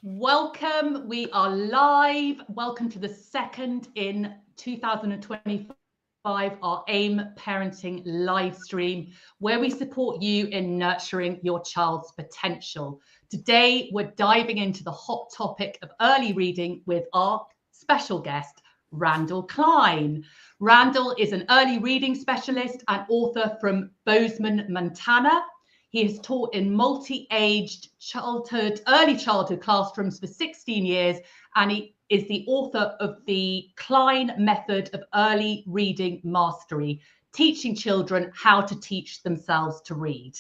Welcome. We are live. Welcome to the second in 2025, our AIM Parenting Livestream, where we support you in nurturing your child's potential. Today, we're diving into the hot topic of early reading with our special guest, Randall Klein. Randall is an early reading specialist and author from Bozeman, Montana. He has taught in multi-aged early childhood classrooms for 16 years, and he is the author of the Klein Method of Early Reading Mastery, teaching children how to teach themselves to read.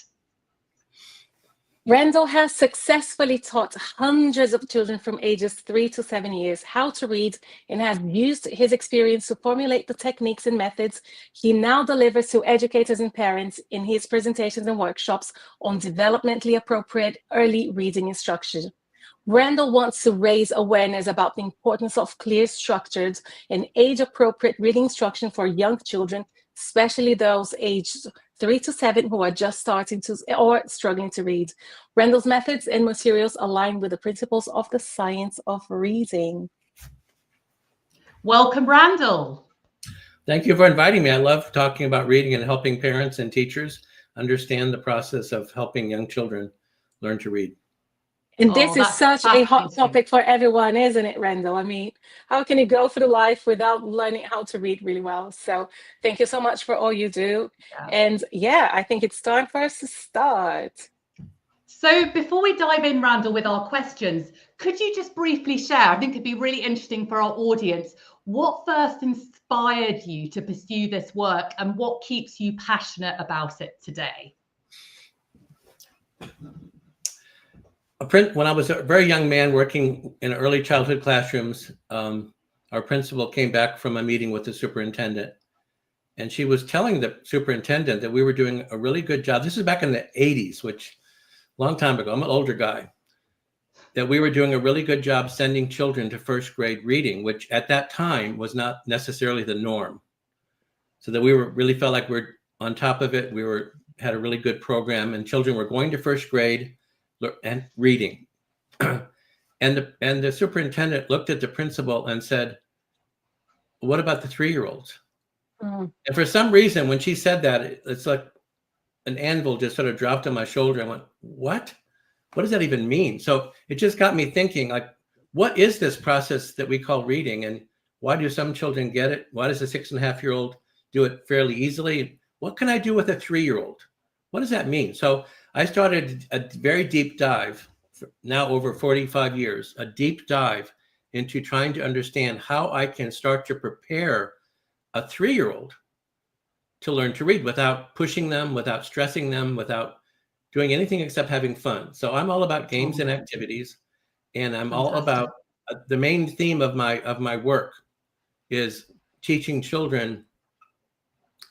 Randall has successfully taught hundreds of children from ages 3 to 7 years how to read and has used his experience to formulate the techniques and methods he now delivers to educators and parents in his presentations and workshops on developmentally appropriate early reading instruction. Randall wants to raise awareness about the importance of clear, structured, and age-appropriate reading instruction for young children, especially those aged 3 to 7 who are just starting to or struggling to read. Randall's methods and materials align with the principles of the science of reading. Welcome, Randall. Thank you for inviting me. I love talking about reading and helping parents and teachers understand the process of helping young children learn to read. And this is such a hot topic for everyone, isn't it, Randall? I mean, how can you go through life without learning how to read really well? So thank you so much for all you do. Yeah. And yeah, I think it's time for us to start. So before we dive in, Randall, with our questions, could you just briefly share, I think it'd be really interesting for our audience, what first inspired you to pursue this work and what keeps you passionate about it today? When I was a very young man working in early childhood classrooms, our principal came back from a meeting with the superintendent, and she was telling the superintendent that we were doing a really good job. This is back in the 80s, which a long time ago, I'm an older guy, that we were doing a really good job sending children to first grade reading, which at that time was not necessarily the norm. So that we really felt like we're on top of it. We had a really good program, and children were going to first grade and reading. and the superintendent looked at the principal and said, "What about the 3-year-olds?" And for some reason, when she said that, it's like an anvil just sort of dropped on my shoulder. I went, what does that even mean? So it just got me thinking, like, what is this process that we call reading, and why do some children get it? Why does a 6.5-year-old do it fairly easily? What can I do with a 3-year-old? What does that mean? So I started a very deep dive, now over 45 years, a deep dive into trying to understand how I can start to prepare a 3-year-old to learn to read without pushing them, without stressing them, without doing anything except having fun. So I'm all about games and activities, and I'm all about the main theme of my work is teaching children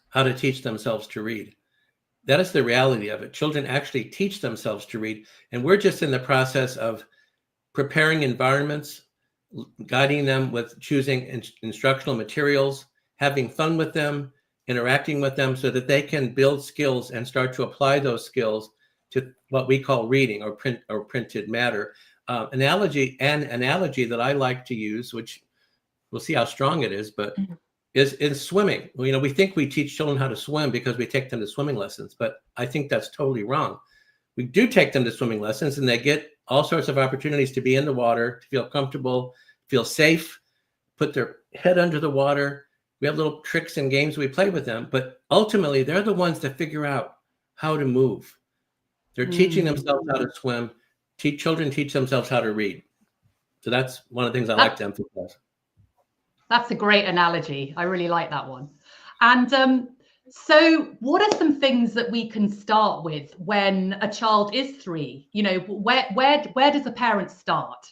how to teach themselves to read. That is the reality of it. Children actually teach themselves to read, and we're just in the process of preparing environments, guiding them with choosing instructional materials, having fun with them, interacting with them so that they can build skills and start to apply those skills to what we call reading or printed matter. Analogy that I like to use, which we'll see how strong it is, but is swimming. We think we teach children how to swim because we take them to swimming lessons, but I think that's totally wrong. We do take them to swimming lessons, and they get all sorts of opportunities to be in the water, to feel comfortable, feel safe, put their head under the water. We have little tricks and games we play with them, but ultimately they're the ones that figure out how to move. They're teaching themselves how to swim. Children teach themselves how to read. So that's one of the things I like to emphasize. That's a great analogy. I really like that one. And so what are some things that we can start with when a child is 3? Where does a parent start?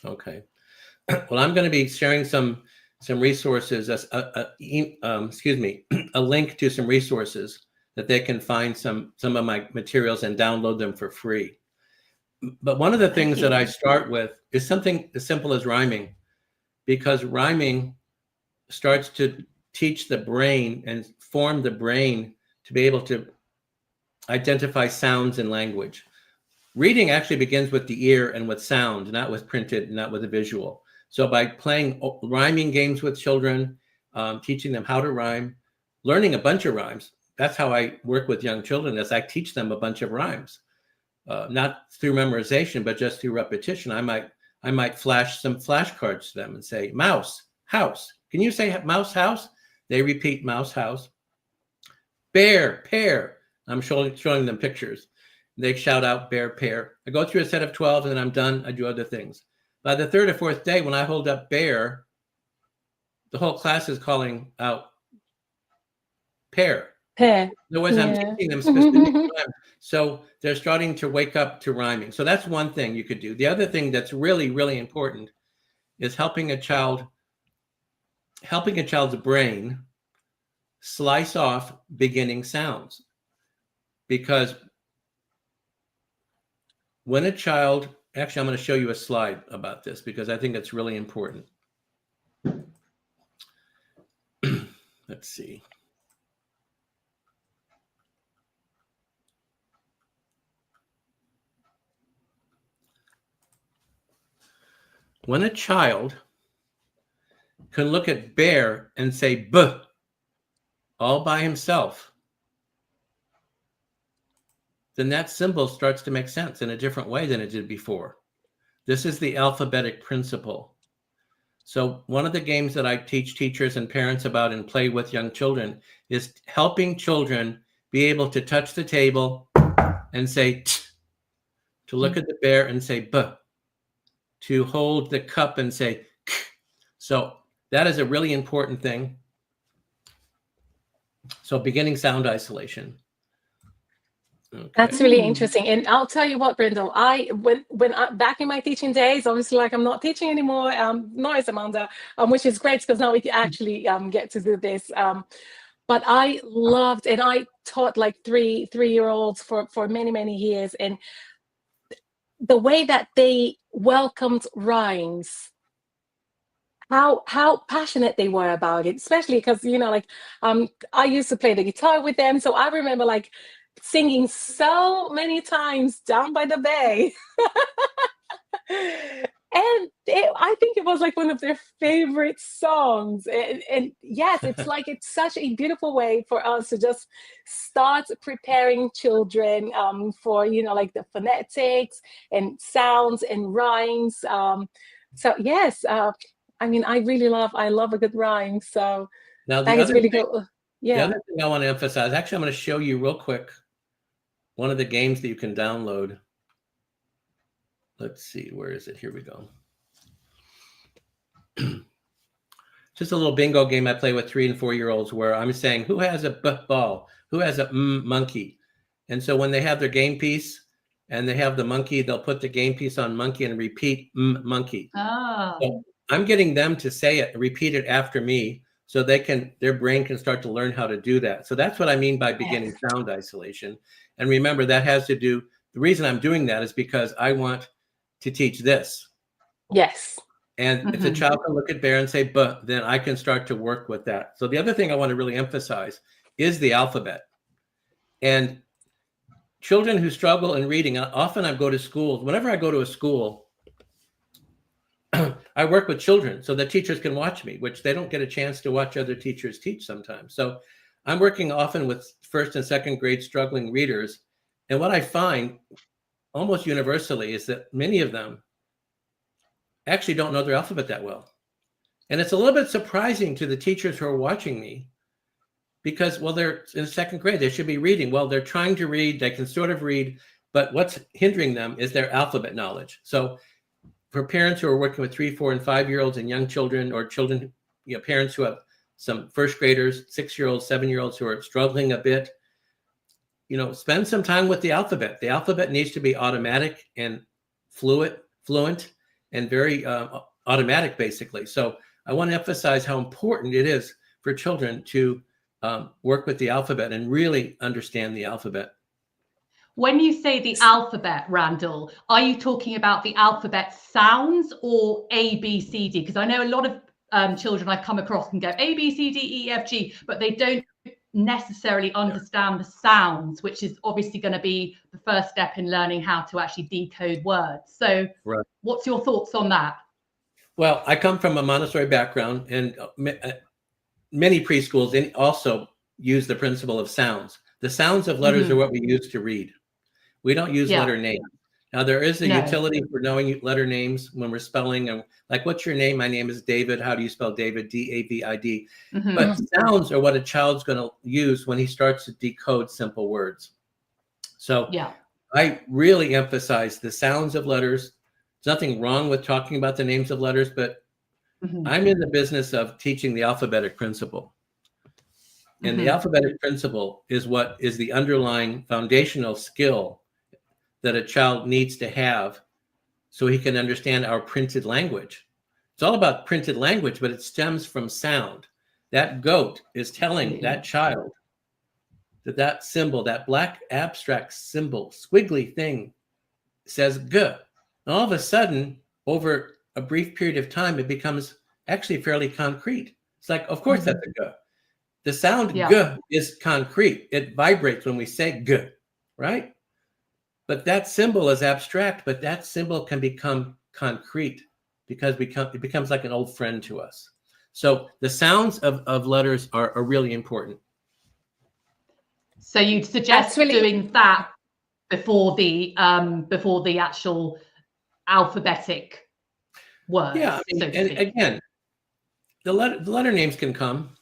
Okay. Well, I'm going to be sharing some resources, a link to some resources that they can find some of my materials and download them for free. But one of the things that I start with is something as simple as rhyming, because rhyming starts to teach the brain and form the brain to be able to identify sounds in language. reading actually begins with the ear and with sound, not with printed, not with a visual. So by playing rhyming games with children, teaching them how to rhyme, learning a bunch of rhymes. That's how I work with young children, is I teach them a bunch of rhymes, not through memorization, but just through repetition. I might flash some flashcards to them and say, mouse, house. Can you say mouse, house? They repeat mouse, house. Bear, pear. I'm showing them pictures. They shout out bear, pear. I go through a set of 12 and then I'm done. I do other things. By the third or fourth day, when I hold up bear, the whole class is calling out pear. Pear. In other words, I'm teaching them specific rhymes. So they're starting to wake up to rhyming. So that's one thing you could do. The other thing that's really, really important is helping a child's brain slice off beginning sounds. Because when a child, actually, I'm going to show you a slide about this because I think it's really important. Let's see. When a child can look at bear and say B all by himself, then that symbol starts to make sense in a different way than it did before. This is the alphabetic principle. So one of the games that I teach teachers and parents about and play with young children is helping children be able to touch the table and say T, to look at the bear and say B, to hold the cup and say K. So that is a really important thing. So beginning sound isolation. Okay. That's really interesting. And I'll tell you what, Randall, when I back in my teaching days, obviously, like, I'm not teaching anymore, nor is Amanda, which is great because now we actually get to do this. But I loved, and I taught like three-year-olds for many, many years. And the way that they welcomed rhymes, how passionate they were about it, especially because, like, I used to play the guitar with them. So I remember like singing so many times Down by the Bay. And I think it was like one of their favorite songs. And yes, it's like, it's such a beautiful way for us to just start preparing children for, like the phonetics and sounds and rhymes. So yes, I mean, I love a good rhyme. So now that is really good. Yeah. The other thing I want to emphasize, actually, I'm going to show you real quick one of the games that you can download. Let's see, where is it? Here we go. Just a little bingo game I play with 3- and 4-year-olds where I'm saying, who has a ball? Who has a monkey? And so when they have their game piece and they have the monkey, they'll put the game piece on monkey and repeat monkey. Oh. So I'm getting them to say it, repeat it after me, so their brain can start to learn how to do that. So that's what I mean by beginning sound isolation. And remember, that has to do, the reason I'm doing that is because I want to teach this. Yes. And if the child can look at bear and say, but, then I can start to work with that. So the other thing I want to really emphasize is the alphabet. And children who struggle in reading, often I go to schools. Whenever I go to a school, I work with children so that teachers can watch me, which they don't get a chance to watch other teachers teach sometimes. So I'm working often with 1st and 2nd grade struggling readers. And what I find almost universally is that many of them actually don't know their alphabet that well. And it's a little bit surprising to the teachers who are watching me because, well, they're in 2nd grade, they should be reading. Well, they're trying to read, they can sort of read, but what's hindering them is their alphabet knowledge. So for parents who are working with 3-, 4-, and 5-year-olds and young children, or children, parents who have some 1st graders, 6-year-olds, 7-year-olds who are struggling a bit, spend some time with the alphabet. The alphabet needs to be automatic and fluent and very automatic, basically. So I want to emphasize how important it is for children to work with the alphabet and really understand the alphabet. When you say the alphabet, Randall, are you talking about the alphabet sounds or A, B, C, D? Because I know a lot of children I've come across can go A, B, C, D, E, F, G, but they don't necessarily understand the sounds, which is obviously going to be the first step in learning how to actually decode words. So Right. what's your thoughts on that? Well, I come from a Montessori background, and many preschools also use the principle of sounds. The sounds of letters are what we use to read. We don't use letter names. Now, there is a utility for knowing letter names when we're spelling, and like, what's your name? My name is David. How do you spell David? D-A-V-I-D. But sounds are what a child's going to use when he starts to decode simple words. So I really emphasize the sounds of letters. There's nothing wrong with talking about the names of letters, but I'm in the business of teaching the alphabetic principle. And the alphabetic principle is what is the underlying foundational skill that a child needs to have so he can understand our printed language. It's all about printed language, but it stems from sound. That goat is telling that child that symbol, that black abstract symbol, squiggly thing, says G. And all of a sudden, over a brief period of time, it becomes actually fairly concrete. It's like, of course, that's a G. The sound G is concrete. It vibrates when we say G, right? But that symbol is abstract, but that symbol can become concrete because it becomes like an old friend to us. So the sounds of letters are really important. So you'd suggest doing that before the actual alphabetic words. Yeah, I mean, and again, the letter names can come.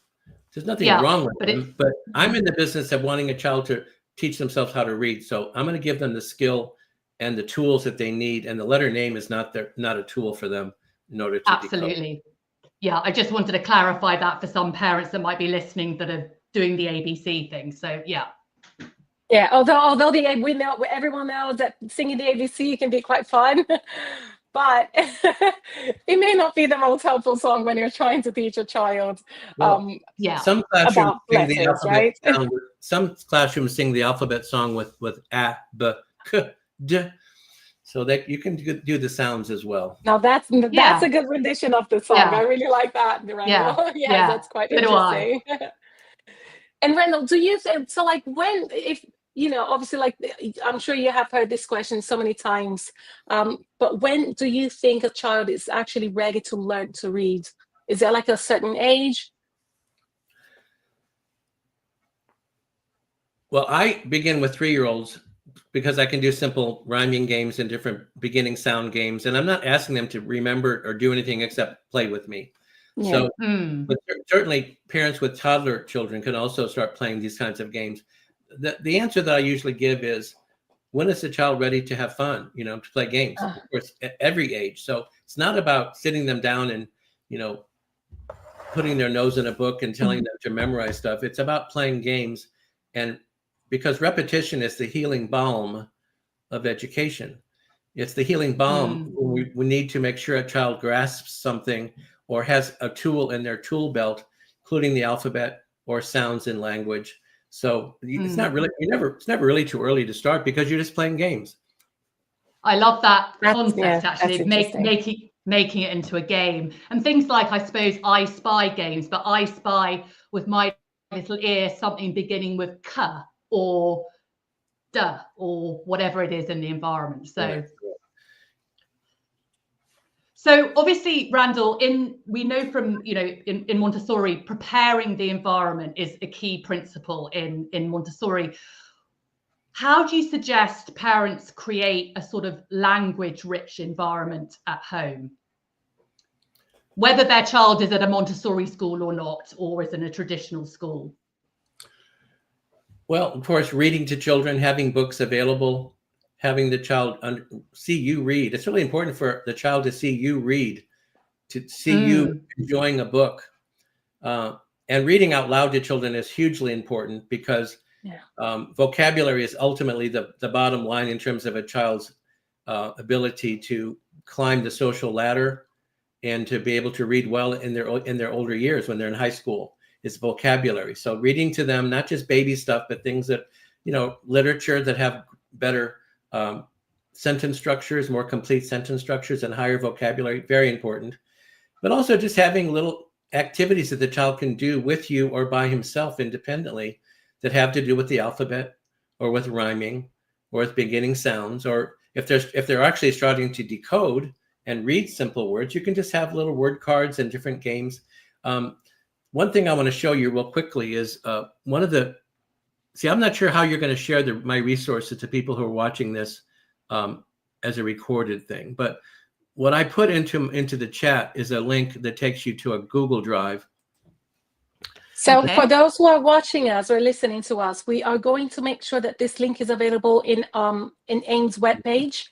There's nothing wrong with them, but I'm in the business of wanting a child to teach themselves how to read. So I'm going to give them the skill and the tools that they need. And the letter name is not a tool for them in order to Absolutely. Decode. Yeah, I just wanted to clarify that for some parents that might be listening that are doing the ABC thing. So yeah. Yeah, although we know, everyone knows that singing the ABC can be quite fun, but it may not be the most helpful song when you're trying to teach a child. Some classrooms sing the alphabet right? sound. Some classrooms sing the alphabet song with a, b, k, d, so that you can do the sounds as well. Now that's a good rendition of the song. I really like that, Randall. That's quite interesting. And Randall, do you think so? Like, when, if obviously, like, I'm sure you have heard this question so many times, but when do you think a child is actually ready to learn to read? Is there like a certain age? Well, I begin with 3-year-olds because I can do simple rhyming games and different beginning sound games, and I'm not asking them to remember or do anything except play with me. So but certainly parents with toddler children can also start playing these kinds of games. The answer that I usually give is, when is the child ready to have fun, to play games? Of course, at every age. So it's not about sitting them down and, putting their nose in a book and telling them to memorize stuff. It's about playing games. And because repetition is the healing balm of education. It's the healing balm. We need to make sure a child grasps something or has a tool in their tool belt, including the alphabet or sounds in language. So it's not really, it's never really too early to start because you're just playing games. I love that concept, actually, making it into a game. And things like, I suppose, I Spy games, but I spy with my little ear something beginning with K or D or whatever it is in the environment. So. So obviously, Randall, we know from, in Montessori, preparing the environment is a key principle in Montessori. How do you suggest parents create a sort of language-rich environment at home? Whether their child is at a Montessori school or not, or is in a traditional school? Well, of course, reading to children, having books available, having the child see you read. It's really important for the child to see you read, to see you enjoying a book. And reading out loud to children is hugely important because vocabulary is ultimately the bottom line in terms of a child's ability to climb the social ladder and to be able to read well in their older years when they're in high school. It's vocabulary. So reading to them, not just baby stuff, but things that, literature that have better sentence structures, more complete sentence structures and higher vocabulary, very important. But also just having little activities that the child can do with you or by himself independently that have to do with the alphabet or with rhyming or with beginning sounds, or if they're actually starting to decode and read simple words, you can just have little word cards and different games. One thing I want to show you real quickly is I'm not sure how you're going to share my resources to people who are watching this as a recorded thing, but what I put into the chat is a link that takes you to a Google Drive. So for those who are watching us or listening to us, we are going to make sure that this link is available in AIM's webpage.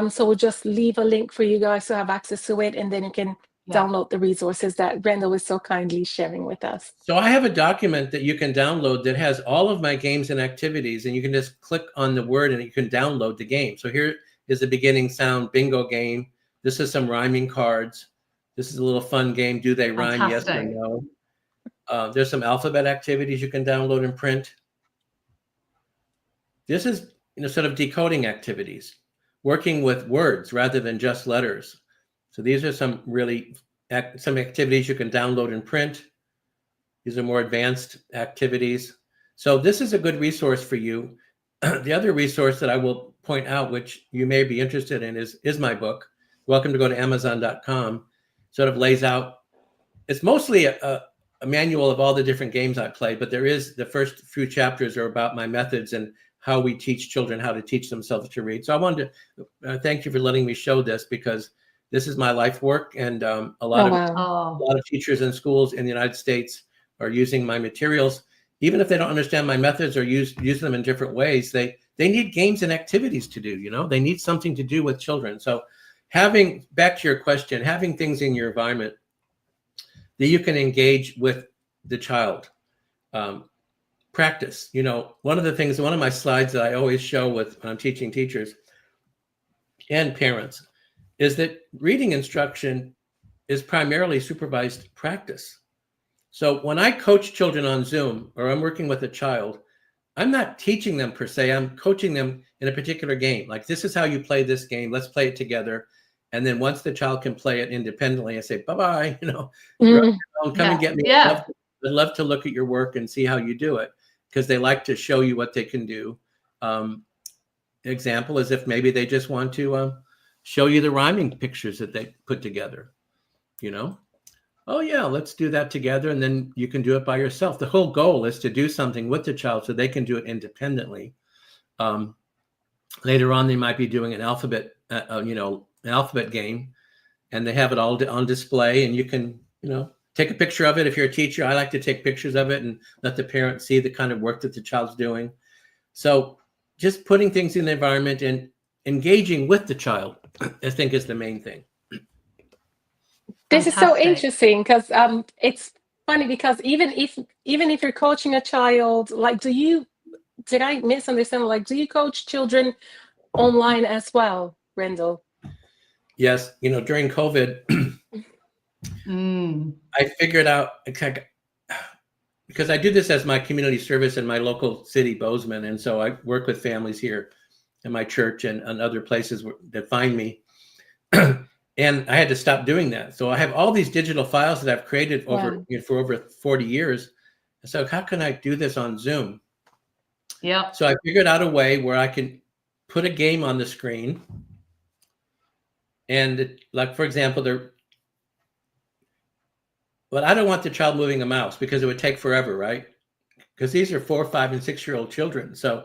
So we'll just leave a link for you guys to have access to it, and then you can download the resources that Randall is so kindly sharing with us. So I have a document that you can download that has all of my games and activities, and you can just click on the word and you can download the game. So here is the beginning sound bingo game. This is some rhyming cards. This is a little fun game. Do they rhyme? Fantastic. Yes or no? There's some alphabet activities you can download and print. This is sort of decoding activities, working with words rather than just letters. So these are some activities you can download and print. These are more advanced activities. So this is a good resource for you. The other resource that I will point out, which you may be interested in, is my book, Welcome to Go to Amazon.com. Sort of lays out, it's mostly a manual of all the different games I played, but the first few chapters are about my methods and how we teach children how to teach themselves to read. So I wanted to thank you for letting me show this, because this is my life work, and a lot of teachers and schools in the United States are using my materials. Even if they don't understand my methods or use them in different ways, they need games and activities to do. They need something to do with children. So back to your question, having things in your environment that you can engage with the child. Practice. One of my slides that I always show when I'm teaching teachers and parents is that reading instruction is primarily supervised practice. So when I coach children on Zoom or I'm working with a child, I'm not teaching them per se. I'm coaching them in a particular game. Like, this is how you play this game. Let's play it together. And then once the child can play it independently, I say, bye-bye, come and get me. Yeah. I'd love to look at your work and see how you do it, because they like to show you what they can do. Example is if maybe they just want to show you the rhyming pictures that they put together, oh yeah, let's do that together. And then you can do it by yourself. The whole goal is to do something with the child so they can do it independently. Later on, they might be doing an alphabet, an alphabet game, and they have it all on display, and you can, take a picture of it. If you're a teacher, I like to take pictures of it and let the parent see the kind of work that the child's doing. So just putting things in the environment and engaging with the child, I think, is the main thing. This is so interesting, because it's funny, because even if you're coaching a child, like, did I misunderstand? Like, do you coach children online as well, Randall? Yes. During COVID, I figured out, because I do this as my community service in my local city, Bozeman. And so I work with families here in my church and other places that find me. And I had to stop doing that. So I have all these digital files that I've created for over 40 years. So how can I do this on Zoom? Yeah. So I figured out a way where I can put a game on the screen. And like, for example, but I don't want the child moving a mouse, because it would take forever, right? Because these are 4, 5, and 6-year-old children. So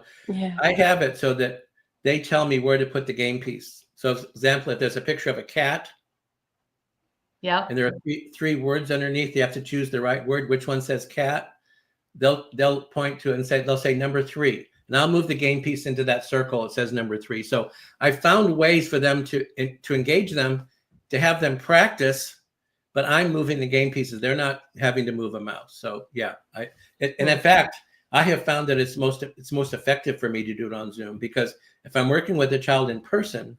I have it so that they tell me where to put the game piece. So, for example, if there's a picture of a cat, and there are three words underneath, you have to choose the right word. Which one says cat? They'll point to it and they'll say number 3, and I'll move the game piece into that circle. It says number 3. So I found ways for them to engage them, to have them practice, but I'm moving the game pieces. They're not having to move a mouse. So yeah, and in fact, I have found that it's most effective for me to do it on Zoom, because if I'm working with a child in person,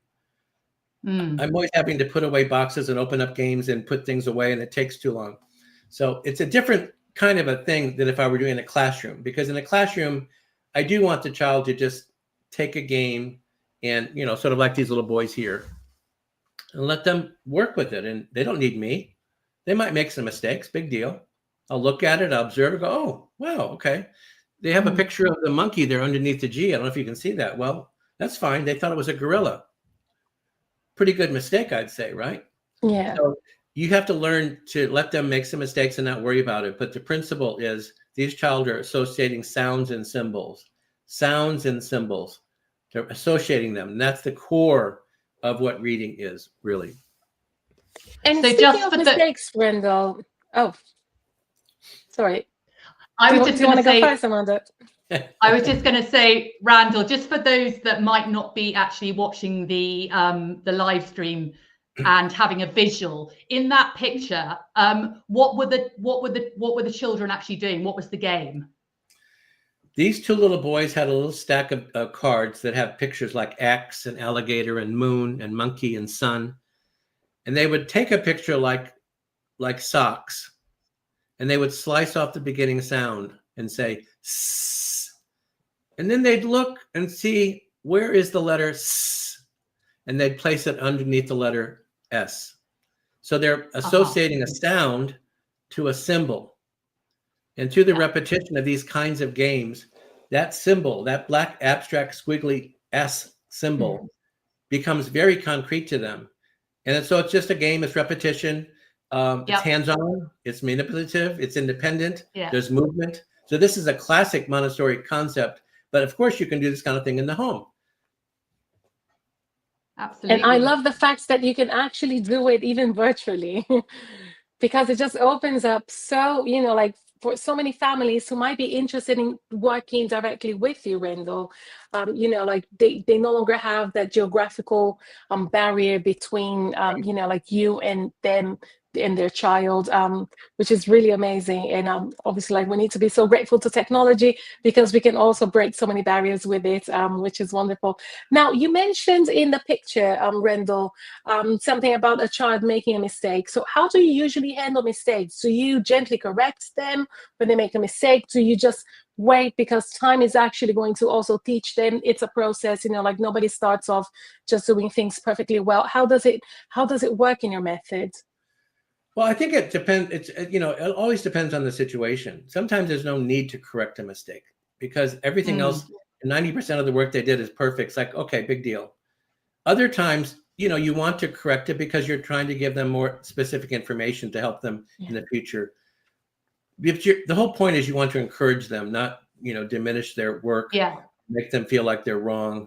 I'm always having to put away boxes and open up games and put things away, and it takes too long. So it's a different kind of a thing than if I were doing a classroom, because in a classroom, I do want the child to just take a game and, sort of like these little boys here, and let them work with it. And they don't need me. They might make some mistakes, big deal. I'll look at it, I'll observe, go, oh, wow, okay. They have a picture of the monkey there underneath the G. I don't know if you can see that. Well, that's fine. They thought it was a gorilla. Pretty good mistake, I'd say, right? Yeah. So you have to learn to let them make some mistakes and not worry about it. But the principle is these child are associating sounds and symbols. Sounds and symbols. They're associating them. And that's the core of what reading is, really. And So speaking just of for mistakes, Randall. Oh, sorry. I Do was you just going want to to go say, first, Amanda? I was just going to say, Randall, just for those that might not be actually watching the live stream and having a visual in that picture, what were the children actually doing? What was the game? These two little boys had a little stack of cards that have pictures like X and alligator and moon and monkey and sun. And they would take a picture like socks, and they would slice off the beginning sound and say, S. And then they'd look and see, where is the letter S? And they'd place it underneath the letter S. So they're associating a sound to a symbol. And through the repetition of these kinds of games, that symbol, that black abstract squiggly S symbol, becomes very concrete to them. And so it's just a game, it's repetition, it's hands-on, it's manipulative, it's independent, there's movement. So this is a classic Montessori concept, but of course you can do this kind of thing in the home. Absolutely. And I love the fact that you can actually do it even virtually because it just opens up so, like for so many families who might be interested in working directly with you, Randall, like they no longer have that geographical barrier between, like you and them and their child, which is really amazing. And obviously, like we need to be so grateful to technology because we can also break so many barriers with it, which is wonderful. Now, you mentioned in the picture, Randall, something about a child making a mistake. So how do you usually handle mistakes? Do you gently correct them when they make a mistake? Do you just wait because time is actually going to also teach them? It's a process, like nobody starts off just doing things perfectly well. How does it work in your method? Well, I think it depends. It always depends on the situation. Sometimes there's no need to correct a mistake because everything else, 90% of the work they did is perfect. It's like, okay, big deal. Other times, you want to correct it because you're trying to give them more specific information to help them in the future. The whole point is you want to encourage them, not, diminish their work, make them feel like they're wrong.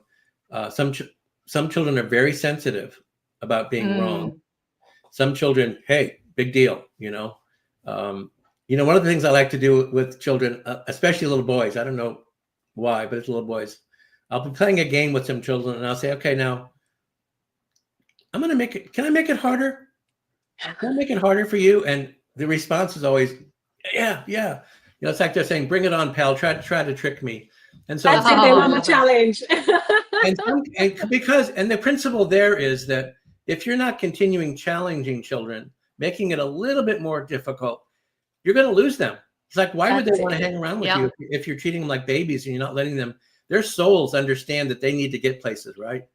Some children are very sensitive about being wrong. Some children, hey, big deal, one of the things I like to do with children, especially little boys, I don't know why, but it's little boys. I'll be playing a game with some children and I'll say, okay, now I'm going to make it, can I make it harder? Can I make it harder for you? And the response is always, yeah. It's like they're saying, bring it on, pal, try to trick me. And so that's it, they love a challenge. and the principle there is that if you're not continuing challenging children, making it a little bit more difficult, you're going to lose them. It's like, why would they want to hang around with you if you're treating them like babies and you're not letting them, their souls understand that they need to get places, right?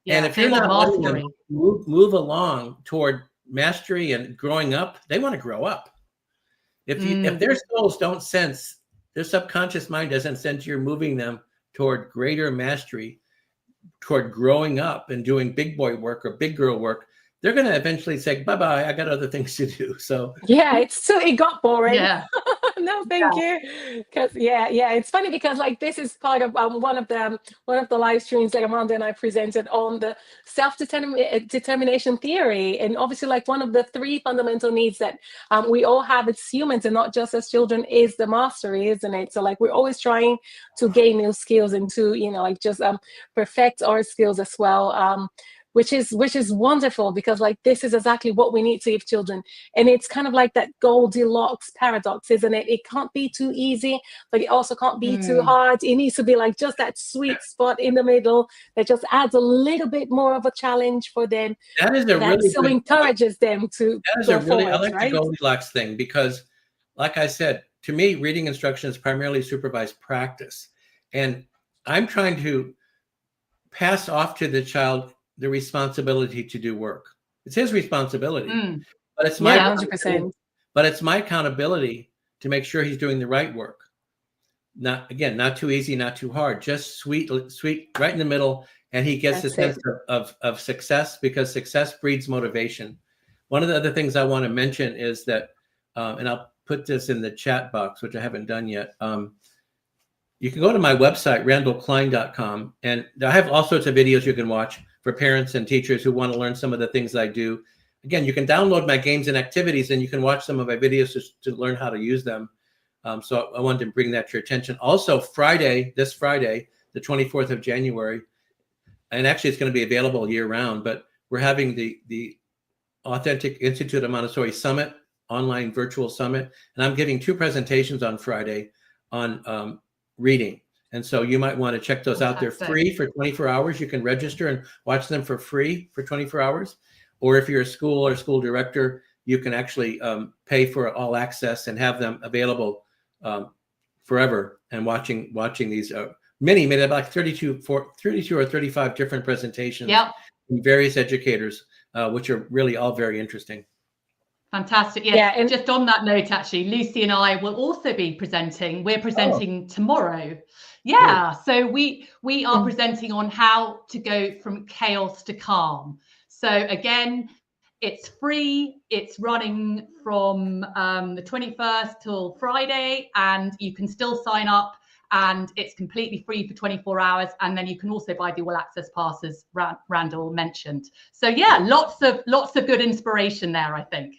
And if you're not letting them move along toward mastery and growing up, they want to grow up. If their souls don't sense, their subconscious mind doesn't sense you're moving them toward greater mastery, toward growing up and doing big boy work or big girl work, they're going to eventually say, bye-bye, I got other things to do. So it got boring. No, thank you. Because it's funny because like this is part of one of the live streams that Amanda and I presented on the self-determination theory, and obviously like one of the 3 fundamental needs that we all have as humans and not just as children is the mastery, isn't it? So like we're always trying to gain new skills and to just perfect our skills as well. Which is wonderful because like this is exactly what we need to give children. And it's kind of like that Goldilocks paradox, isn't it? It can't be too easy, but it also can't be too hard. It needs to be like just that sweet spot in the middle that just adds a little bit more of a challenge for them. That is encourages them to go forward, I like right? the Goldilocks thing because, like I said, to me, reading instruction is primarily supervised practice. And I'm trying to pass off to the child the responsibility to do work. It's his responsibility. But it's my 100%. But it's my accountability to make sure he's doing the right work. Not too easy, not too hard, just sweet, right in the middle. And he gets a sense of success, because success breeds motivation. One of the other things I want to mention is that, and I'll put this in the chat box, which I haven't done yet. You can go to my website, randallklein.com, and I have all sorts of videos you can watch for parents and teachers who want to learn some of the things I do. Again, you can download my games and activities, and you can watch some of my videos to learn how to use them. So I wanted to bring that to your attention. Also, this Friday, the 24th of January, and actually it's going to be available year round, but we're having the Authentic Institute of Montessori Summit, online virtual summit. And I'm giving 2 presentations on Friday on reading. And so you might want to check those out. They're free for 24 hours. You can register and watch them for free for 24 hours. Or if you're a school or school director, you can actually pay for all access and have them available forever. And watching these many like 32 or 35 different presentations from various educators, which are really all very interesting. Fantastic. Yeah. And just on that note, actually, Lucy and I will also be presenting. We're presenting tomorrow. Yeah. Cool. So we are presenting on how to go from chaos to calm. So again, it's free. It's running from the 21st till Friday, and you can still sign up, and it's completely free for 24 hours. And then you can also buy the all access passes Randall mentioned. So yeah, lots of good inspiration there, I think.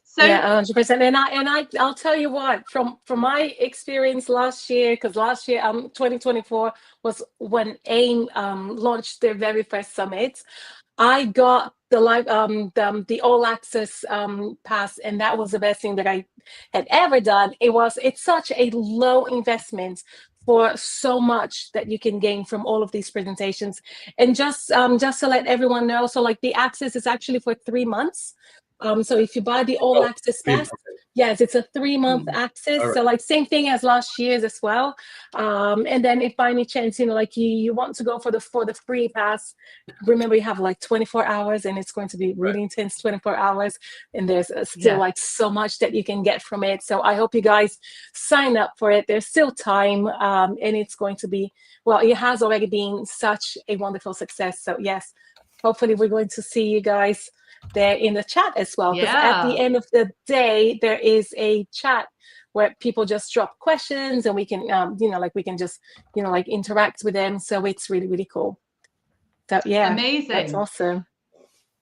So yeah, 100%. And I'll tell you what, from my experience last year, because last year 2024 was when AIM launched their very first summit. I got the live the all access pass, and that was the best thing that I had ever done. It's such a low investment for so much that you can gain from all of these presentations. And just to let everyone know, so like the access is actually for 3 months. So if you buy the all access pass, yes, it's a 3-month access. Right. So like same thing as last year's as well. And then if by any chance, like you want to go for the free pass, remember you have like 24 hours, and it's going to be really intense 24 hours. And there's still like so much that you can get from it. So I hope you guys sign up for it. There's still time, and it's going to be, well, it has already been such a wonderful success. So yes, hopefully we're going to see you guys there in the chat as well, because at the end of the day there is a chat where people just drop questions, and we can we can just like interact with them. So it's really, really cool. So yeah, amazing, that's awesome.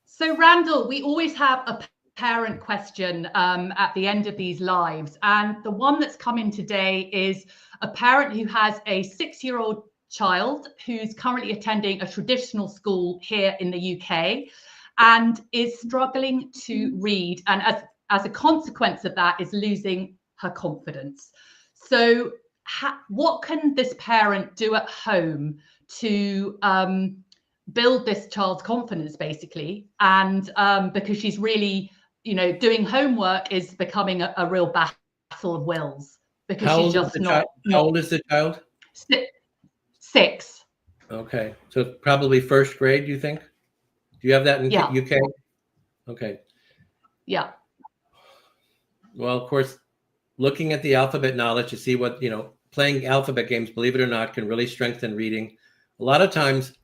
So Randall, we always have a parent question at the end of these lives, and the one that's come in today is a parent who has a 6-year-old child who's currently attending a traditional school here in the UK and is struggling to read, and as a consequence of that is losing her confidence. So what can this parent do at home to build this child's confidence, basically? And because she's really, doing homework is becoming a real battle of wills, because she's just not. How old is the child? 6. Okay, so probably first grade, you think? Do you have that in UK? Okay. Yeah. Well, of course, looking at the alphabet knowledge to see what, playing alphabet games, believe it or not, can really strengthen reading. A lot of times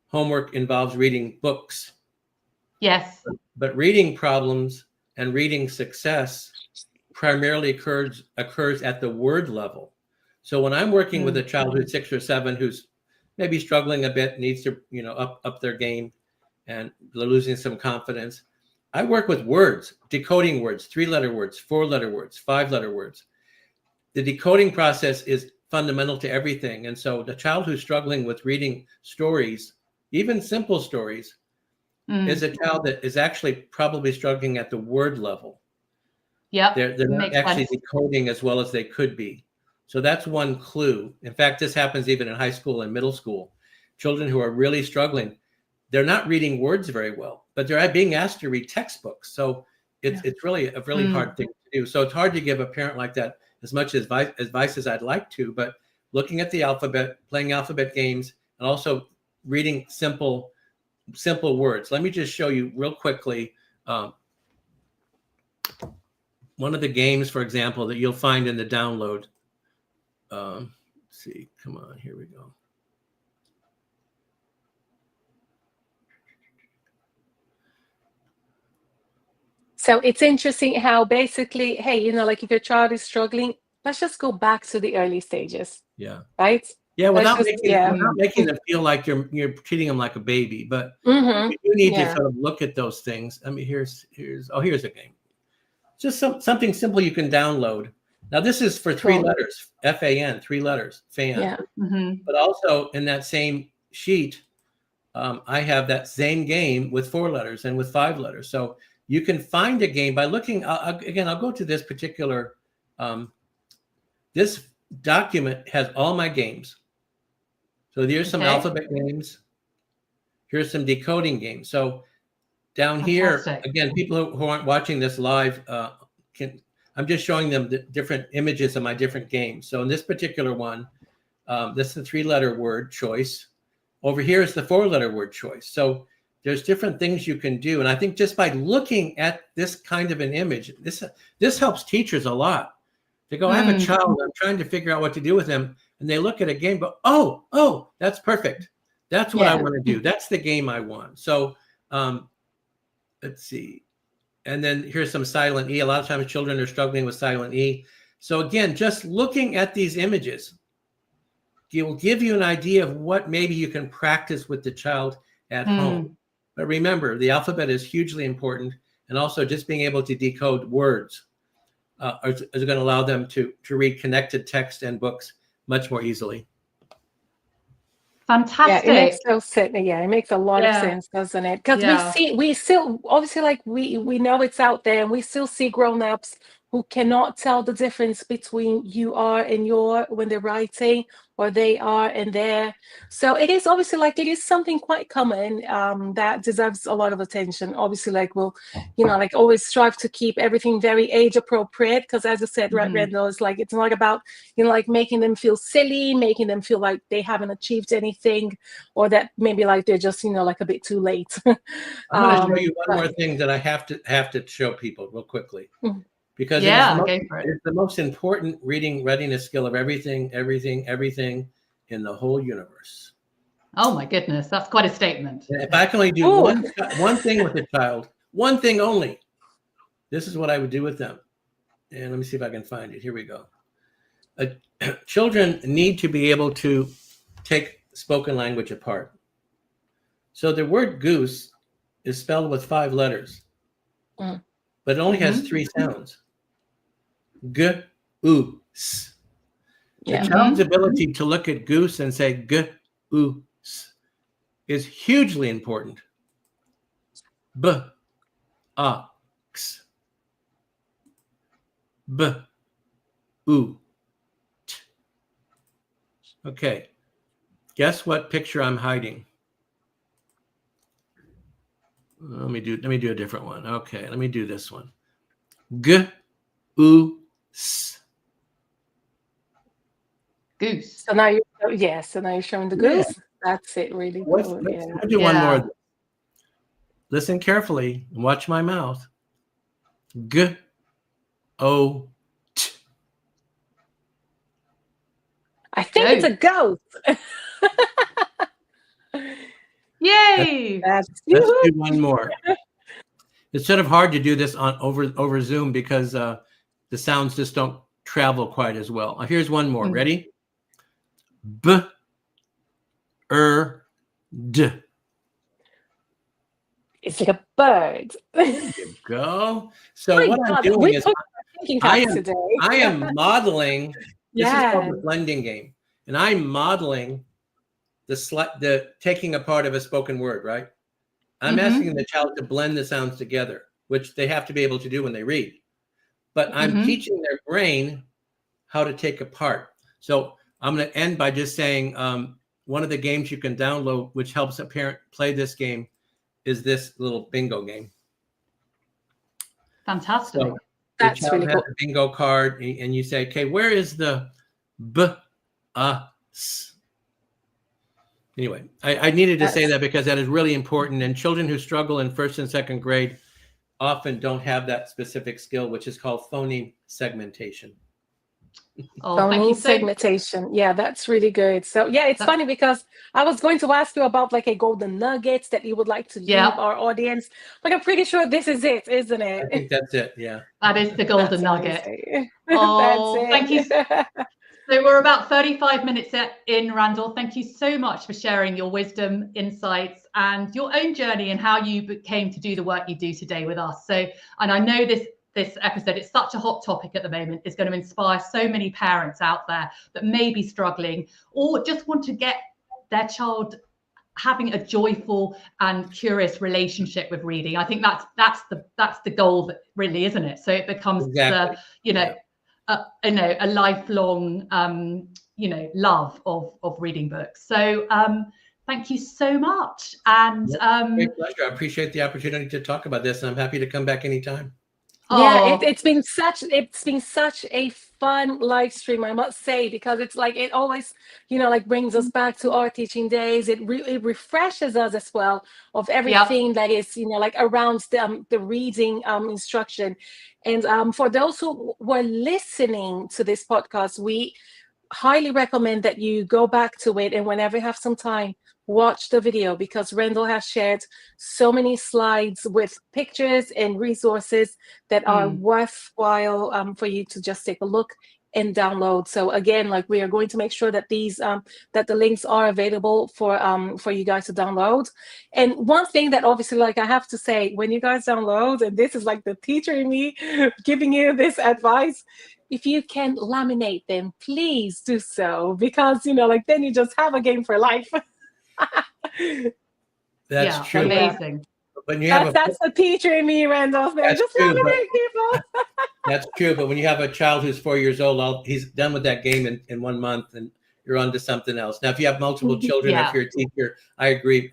homework involves reading books. Yes. But reading problems and reading success primarily occurs at the word level. So when I'm working with a child who's 6 or 7, who's maybe struggling a bit, needs to, up their game, and losing some confidence, I work with words, decoding words, 3-letter words, 4-letter words, 5-letter words. The decoding process is fundamental to everything. And so the child who's struggling with reading stories, even simple stories, is a child that is actually probably struggling at the word level. Yeah, they're not actually decoding as well as they could be. So that's one clue. In fact, this happens even in high school and middle school. Children who are really struggling, they're not reading words very well, but they're being asked to read textbooks. So it's really a really hard thing to do. So it's hard to give a parent like that as much advice as I'd like to, but looking at the alphabet, playing alphabet games, and also reading simple words. Let me just show you real quickly. one of the games, for example, that you'll find in the download. Let's see, come on, here we go. So it's interesting how basically, hey, you know, like if your child is struggling, let's just go back to the early stages. Yeah. Right? Yeah, without just, making them feel like you're treating them like a baby, but Mm-hmm. you need to sort of look at those things. I mean, here's a game. Just something simple you can download. Now this is for 3 letters, FAN, 3 letters, fan. Yeah. Mm-hmm. But also in that same sheet, I have that same game with 4 letters and with 5 letters. So you can find a game by looking. Again, I'll go to this particular. This document has all my games. So there's some alphabet games. Here's some decoding games. So down here, again, people who aren't watching this live, I'm just showing them the different images of my different games. So in this particular one, this is the 3-letter word choice. Over here is the 4-letter word choice. So there's different things you can do. And I think just by looking at this kind of an image, this helps teachers a lot. They go, I have a child, I'm trying to figure out what to do with them. And they look at a game, go, oh, that's perfect. That's what I want to do. That's the game I want. So let's see. And then here's some silent E. A lot of times children are struggling with silent E. So again, just looking at these images, it will give you an idea of what maybe you can practice with the child at home. But remember, the alphabet is hugely important. And also just being able to decode words is going to allow them to read connected text and books much more easily. Fantastic. Yeah, it makes no sense. Yeah, it makes a lot of sense, doesn't it? Because we still, obviously, like we know it's out there, and we still see grown-ups who cannot tell the difference between you are and your when they're writing, or they are and they're. So it is obviously like it is something quite common that deserves a lot of attention. Obviously, like we'll, you know, like always strive to keep everything very age appropriate, because as I said, right, Randall, it's like it's not about, you know, like making them feel silly, making them feel like they haven't achieved anything, or that maybe like they're just, you know, like a bit too late. I'm going to show you one more thing that I have to show people real quickly. Because it is the most important reading readiness skill of everything in the whole universe. Oh my goodness, that's quite a statement. If I can only do one thing with a child, one thing only, this is what I would do with them. And let me see if I can find it. Here we go. Children need to be able to take spoken language apart. So the word goose is spelled with 5 letters, but it only has 3 sounds. G, oo, s. The child's ability to look at goose and say g, oo, s is hugely important. B, a, x. B, oo, t. Okay. Guess what picture I'm hiding? Let me do a different one. Okay, let me do this one. G, oo, s. Goose. So now you're showing the goose. That's it, really. Let's do one more. Listen carefully and watch my mouth. G, o, t. I think it's a goat. Yay! Let's do one more. It's sort of hard to do this on over Zoom because the sounds just don't travel quite as well. Here's one more. Ready? B, d. It's like a bird. There you go. So what I'm doing is I am modeling. This is called the blending game, and I'm modeling the taking apart of a spoken word. Right? I'm asking the child to blend the sounds together, which they have to be able to do when they read. But I'm teaching their brain how to take apart. So I'm going to end by just saying one of the games you can download, which helps a parent play this game, is this little bingo game. Fantastic. So that's really cool. A bingo card, and you say, okay, where is the b, s? Anyway, I needed to say that because that is really important. And children who struggle in 1st and 2nd grade often don't have that specific skill, which is called phoneme segmentation. Oh, thank you. Segmentation. Yeah, that's really good. So yeah, it's funny because I was going to ask you about like a golden nuggets that you would like to leave our audience. Like, I'm pretty sure this is it, isn't it? I think that's it. Yeah. That is the golden nugget. Oh, that's it. Thank you. So we're about 35 minutes in, Randall. Thank you so much for sharing your wisdom, insights, and your own journey and how you came to do the work you do today with us. So, and I know this episode, it's such a hot topic at the moment, is going to inspire so many parents out there that may be struggling or just want to get their child having a joyful and curious relationship with reading. I think that's the goal, really, isn't it? So it becomes a lifelong love of reading books. So thank you so much. And great pleasure. I appreciate the opportunity to talk about this, and I'm happy to come back anytime. Yeah, it's been such a fun live stream, I must say, because it's like it always, like brings us back to our teaching days. It refreshes us as well of everything that is, like around the reading instruction. And for those who were listening to this podcast, we highly recommend that you go back to it, and whenever you have some time, watch the video, because Randall has shared so many slides with pictures and resources that are worthwhile for you to just take a look and download. So again, like, we are going to make sure that these that the links are available for you guys to download. And one thing that obviously, like, I have to say, when you guys download, and this is like the teacher in me giving you this advice, if you can laminate them, please do so, because like then you just have a game for life. That's true. Amazing. When you have that's the teacher in me, Randall. Just laminate people. That's true. But when you have a child who's 4 years old, he's done with that game in 1 month, and you're on to something else. Now, if you have multiple children, if you're a teacher, I agree.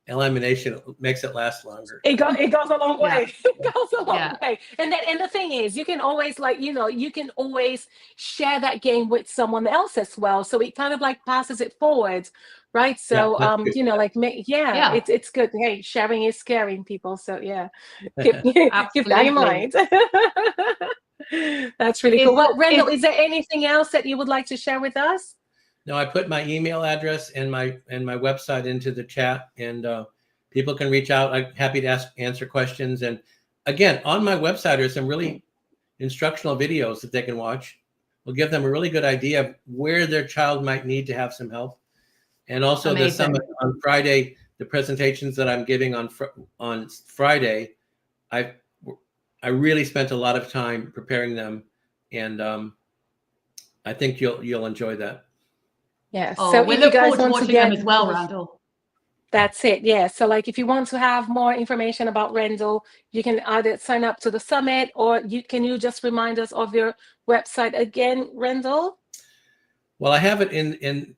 Elimination makes it last longer. It goes a long way. It goes a long way. And the thing is, you can always you can always share that game with someone else as well. So it kind of like passes it forward, right? So it's good. Hey, sharing is caring, people. So keep that in mind. That's really cool. Well, Randall, is there anything else that you would like to share with us? No, I put my email address and my website into the chat, and people can reach out. I'm happy to answer questions. And again, on my website are some really instructional videos that they can watch. We'll give them a really good idea of where their child might need to have some help. And also the summit on Friday, the presentations that I'm giving on Friday, I really spent a lot of time preparing them, and I think you'll enjoy that. Yeah. So we look forward to watching them as well, Randall. That's it. Yeah. So like, if you want to have more information about Randall, you can either sign up to the summit, or you just remind us of your website again, Randall? Well, I have it in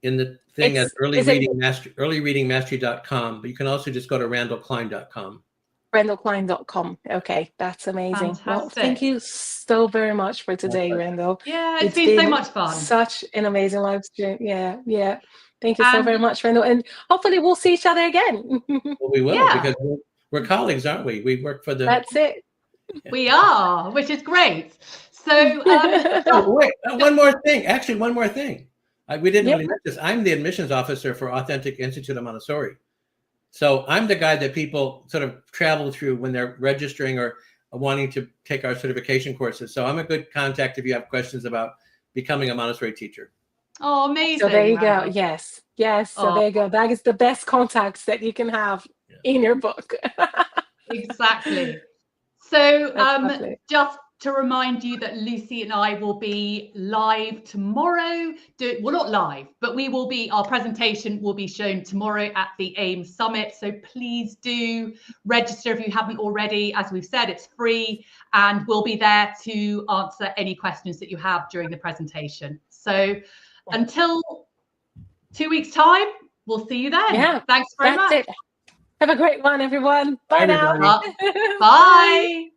the thing at earlyreadingmastery.com, but you can also just go to randallklein.com. randallklein.com. Okay, that's amazing. Fantastic. Well, thank you so very much for today, Randall. Yeah, it's been so much fun. Such an amazing live stream. Yeah. Thank you so very much, Randall. And hopefully we'll see each other again. Well, we will, because we're colleagues, aren't we? We work for the... That's it. We are, which is great. So wait, one more thing. Actually, one more thing. We didn't really mention this. I'm the admissions officer for Authentic Institute of Montessori. So I'm the guy that people sort of travel through when they're registering or wanting to take our certification courses. So I'm a good contact if you have questions about becoming a Montessori teacher. Oh, amazing. So there you go. Yes. So there you go. That is the best contacts that you can have in your book. Exactly. So just to remind you that Lucy and I will be live tomorrow. Well, not live, but our presentation will be shown tomorrow at the AIM Summit. So please do register if you haven't already. As we've said, it's free, and we'll be there to answer any questions that you have during the presentation. So until 2 weeks' time, we'll see you then. Yeah, thanks very much. Have a great one, everyone. Bye now. Bye.